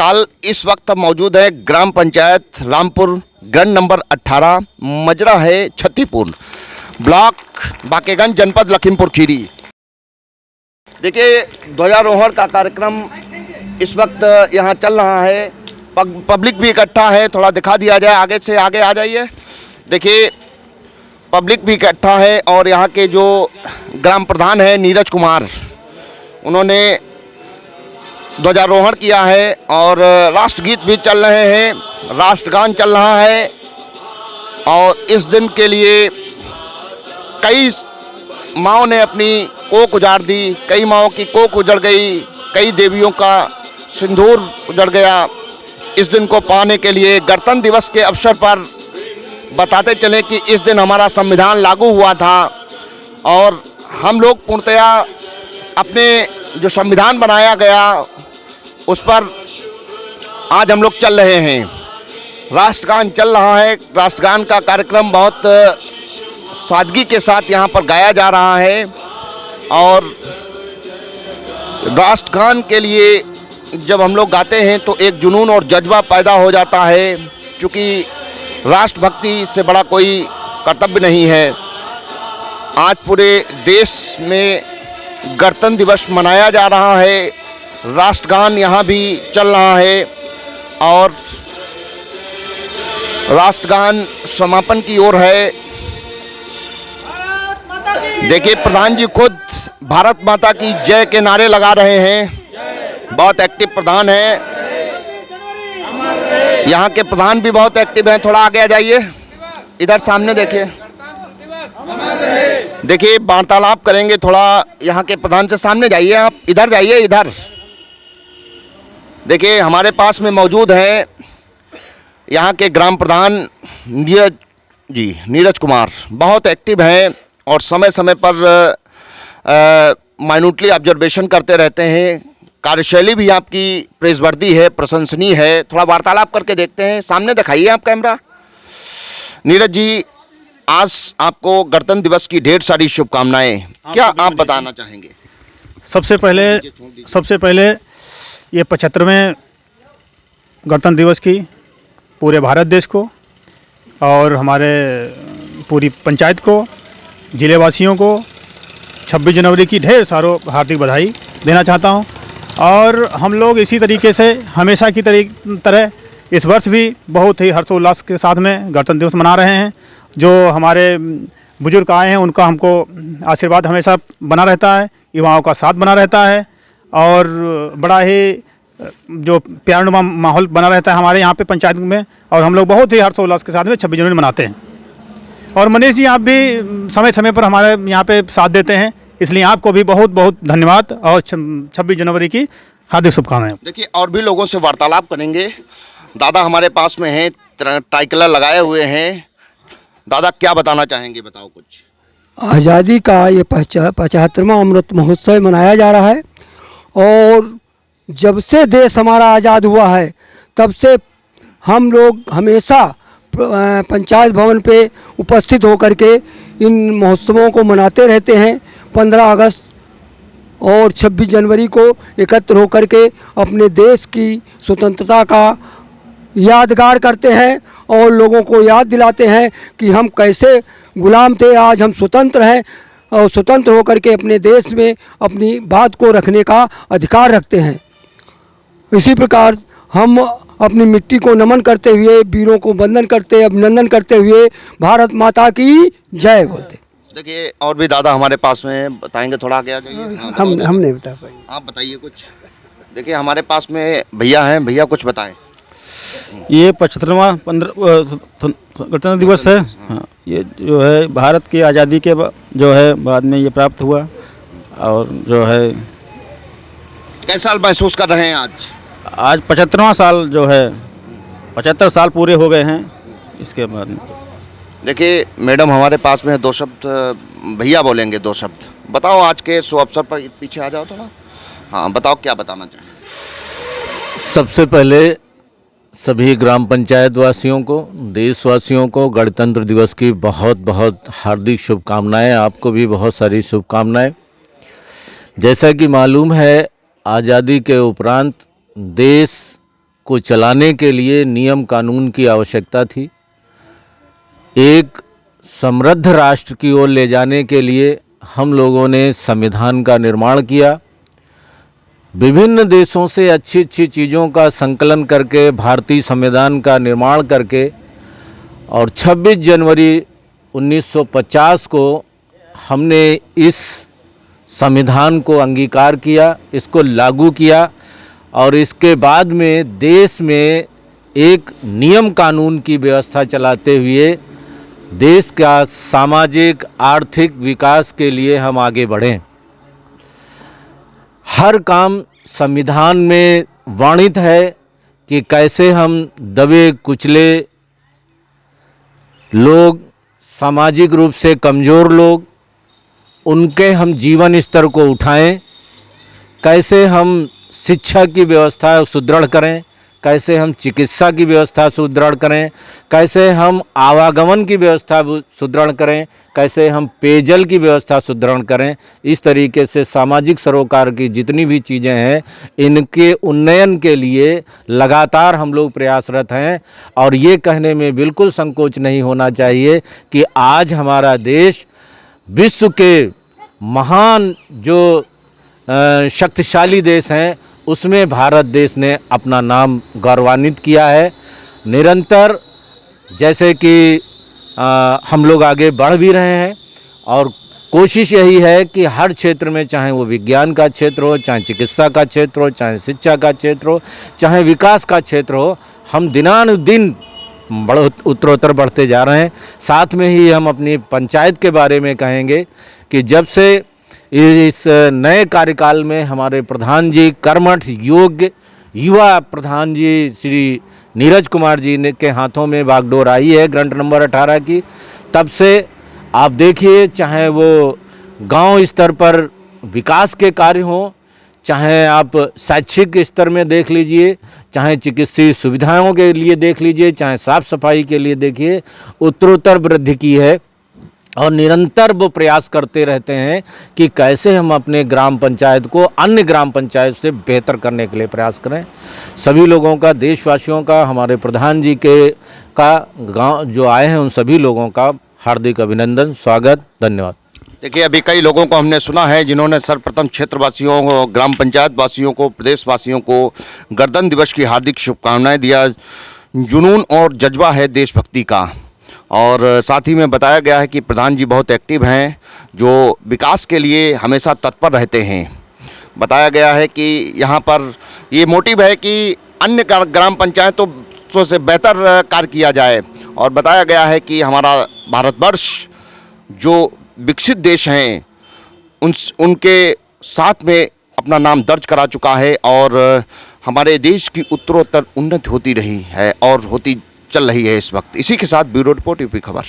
काल इस वक्त हम मौजूद है ग्राम पंचायत रामपुर, गण नंबर 18, मजरा है छत्तीपुर, ब्लॉक बाकेगंज, जनपद लखीमपुर खीरी। देखिए, ध्वजारोहण का कार्यक्रम इस वक्त यहाँ चल रहा है। पब्लिक भी इकट्ठा है, थोड़ा दिखा दिया जाए, आगे से आगे आ जाइए। देखिए, पब्लिक भी इकट्ठा है और यहाँ के जो ग्राम प्रधान है नीरज कुमार, उन्होंने ध्वजारोहण किया है और राष्ट्रगीत भी चल रहे हैं, राष्ट्रगान चल रहा है। और इस दिन के लिए कई माँओं ने अपनी कोख उजाड़ दी, कई माँओं की कोख उजड़ गई, कई देवियों का सिंदूर उजड़ गया। इस दिन को पाने के लिए गणतंत्र दिवस के अवसर पर बताते चले कि इस दिन हमारा संविधान लागू हुआ था और हम लोग पूर्णतया अपने जो संविधान बनाया गया उस पर आज हम लोग चल रहे हैं। राष्ट्रगान चल रहा है। राष्ट्रगान का कार्यक्रम बहुत सादगी के साथ यहाँ पर गाया जा रहा है और राष्ट्रगान के लिए जब हम लोग गाते हैं तो एक जुनून और जज्बा पैदा हो जाता है, क्योंकि राष्ट्रभक्ति से बड़ा कोई कर्तव्य नहीं है। आज पूरे देश में गणतंत्र दिवस मनाया जा रहा है, राष्ट्रगान यहाँ भी चल रहा है और राष्ट्रगान समापन की ओर है। देखिए, प्रधान जी खुद भारत माता की जय के नारे लगा रहे हैं, बहुत एक्टिव प्रधान है। यहाँ के प्रधान भी बहुत एक्टिव हैं। थोड़ा आगे आ जाइए, इधर सामने देखिए। देखिए, वार्तालाप करेंगे थोड़ा यहाँ के प्रधान से। सामने जाइए, आप इधर जाइए, इधर देखिए। हमारे पास में मौजूद है यहाँ के ग्राम प्रधान नीरज कुमार, बहुत एक्टिव हैं और समय समय पर माइन्यूटली ऑब्जर्वेशन करते रहते हैं। कार्यशैली भी आपकी प्रेसवर्दी है, प्रशंसनीय है। थोड़ा वार्तालाप करके देखते हैं। सामने दिखाइए आप कैमरा। नीरज जी, आज आपको गणतंत्र दिवस की ढेर सारी शुभकामनाएं। क्या आप बताना चाहेंगे? सबसे पहले ये 75वें गणतंत्र दिवस की पूरे भारत देश को और हमारे पूरी पंचायत को, जिले वासियों को 26 जनवरी की ढेर सारों हार्दिक बधाई देना चाहता हूं। और हम लोग इसी तरीके से हमेशा की तरह इस वर्ष भी बहुत ही हर्षोल्लास के साथ में गणतंत्र दिवस मना रहे हैं। जो हमारे बुजुर्ग आए हैं उनका हमको आशीर्वाद हमेशा बना रहता है, युवाओं का साथ बना रहता है और बड़ा ही जो प्यारनुमा माहौल बना रहता है हमारे यहाँ पे पंचायत में। और हम लोग बहुत ही हर्षोल्लास के साथ में 26 जनवरी मनाते हैं। और मनीष जी, आप भी समय समय पर हमारे यहाँ पे साथ देते हैं, इसलिए आपको भी बहुत बहुत धन्यवाद और 26 जनवरी की हार्दिक शुभकामनाएं। देखिए, और भी लोगों से वार्तालाप करेंगे। दादा हमारे पास में हैं, टाइकलर लगाए हुए हैं। दादा, क्या बताना चाहेंगे? बताओ कुछ। आज़ादी का ये 75वां अमृत महोत्सव मनाया जा रहा है और जब से देश हमारा आज़ाद हुआ है तब से हम लोग हमेशा पंचायत भवन पे उपस्थित होकर के इन महोत्सवों को मनाते रहते हैं। 15 अगस्त और 26 जनवरी को एकत्र होकर के अपने देश की स्वतंत्रता का यादगार करते हैं और लोगों को याद दिलाते हैं कि हम कैसे गुलाम थे, आज हम स्वतंत्र हैं और स्वतंत्र होकर के अपने देश में अपनी बात को रखने का अधिकार रखते हैं। इसी प्रकार हम अपनी मिट्टी को नमन करते हुए, वीरों को वंदन करते, अभिनंदन करते हुए भारत माता की जय बोलते। देखिए, और भी दादा हमारे पास में बताएंगे। थोड़ा आगे आ जाइए। हम नहीं बता पाए, आप बताइए कुछ। देखिए, हमारे पास में भैया हैं, भैया कुछ बताएं। ये 75वां गणतंत्र दिवस है। हाँ, ये जो है भारत की आज़ादी के जो है बाद में ये प्राप्त हुआ और जो है कैसा महसूस कर रहे हैं आज? 75वां साल जो है, 75 साल पूरे हो गए हैं इसके बाद में। देखिए, मैडम हमारे पास में 2 शब्द भैया बोलेंगे, 2 शब्द बताओ आज के शुभ अवसर पर। पीछे आ जाओ थोड़ा। हाँ, बताओ क्या बताना चाहें। सबसे पहले सभी ग्राम पंचायत वासियों को, देशवासियों को गणतंत्र दिवस की बहुत बहुत हार्दिक शुभकामनाएं। आपको भी बहुत सारी शुभकामनाएं। जैसा कि मालूम है, आज़ादी के उपरांत देश को चलाने के लिए नियम कानून की आवश्यकता थी। एक समृद्ध राष्ट्र की ओर ले जाने के लिए हम लोगों ने संविधान का निर्माण किया। विभिन्न देशों से अच्छी अच्छी चीज़ों का संकलन करके भारतीय संविधान का निर्माण करके और 26 जनवरी 1950 को हमने इस संविधान को अंगीकार किया, इसको लागू किया और इसके बाद में देश में एक नियम कानून की व्यवस्था चलाते हुए देश का सामाजिक आर्थिक विकास के लिए हम आगे बढ़ें। हर काम संविधान में वर्णित है कि कैसे हम दबे कुचले लोग, सामाजिक रूप से कमज़ोर लोग, उनके हम जीवन स्तर को उठाएं, कैसे हम शिक्षा की व्यवस्था सुदृढ़ करें, कैसे हम चिकित्सा की व्यवस्था सुदृढ़ करें, कैसे हम आवागमन की व्यवस्था सुदृढ़ करें, कैसे हम पेयजल की व्यवस्था सुदृढ़ करें। इस तरीके से सामाजिक सरोकार की जितनी भी चीज़ें हैं इनके उन्नयन के लिए लगातार हम लोग प्रयासरत हैं। और ये कहने में बिल्कुल संकोच नहीं होना चाहिए कि आज हमारा देश विश्व के महान जो शक्तिशाली देश हैं उसमें भारत देश ने अपना नाम गौरवान्वित किया है। निरंतर जैसे कि हम लोग आगे बढ़ भी रहे हैं और कोशिश यही है कि हर क्षेत्र में, चाहे वो विज्ञान का क्षेत्र हो, चाहे चिकित्सा का क्षेत्र हो, चाहे शिक्षा का क्षेत्र हो, चाहे विकास का क्षेत्र हो, हम दिनानुदिन उत्तरोत्तर बढ़ते जा रहे हैं। साथ में ही हम अपनी पंचायत के बारे में कहेंगे कि जब से इस नए कार्यकाल में हमारे प्रधान जी कर्मठ योग्य युवा प्रधान जी श्री नीरज कुमार जी ने के हाथों में बागडोर आई है ग्रंट नंबर 18 की, तब से आप देखिए चाहे वो गांव स्तर पर विकास के कार्य हों, चाहे आप शैक्षिक स्तर में देख लीजिए, चाहे चिकित्सीय सुविधाओं के लिए देख लीजिए, चाहे साफ़ सफाई के लिए देखिए, उत्तरोत्तर वृद्धि की है। और निरंतर वो प्रयास करते रहते हैं कि कैसे हम अपने ग्राम पंचायत को अन्य ग्राम पंचायत से बेहतर करने के लिए प्रयास करें। सभी लोगों का, देशवासियों का, हमारे प्रधान जी के का गांव जो आए हैं उन सभी लोगों का हार्दिक अभिनंदन, स्वागत, धन्यवाद। देखिए, अभी कई लोगों को हमने सुना है जिन्होंने सर्वप्रथम क्षेत्रवासियों को, ग्राम पंचायत वासियों को, प्रदेशवासियों को गणतंत्र दिवस की हार्दिक शुभकामनाएं दिया। जुनून और जज्बा है देशभक्ति का। और साथ ही में बताया गया है कि प्रधान जी बहुत एक्टिव हैं, जो विकास के लिए हमेशा तत्पर रहते हैं। बताया गया है कि यहाँ पर ये मोटिव है कि अन्य ग्राम पंचायतों से बेहतर कार्य किया जाए। और बताया गया है कि हमारा भारतवर्ष जो विकसित देश हैं उनके साथ में अपना नाम दर्ज करा चुका है और हमारे देश की उत्तरोत्तर उन्नति होती रही है और होती चल रही है इस वक्त। इसी के साथ ब्यूरो रिपोर्ट यूपी खबर।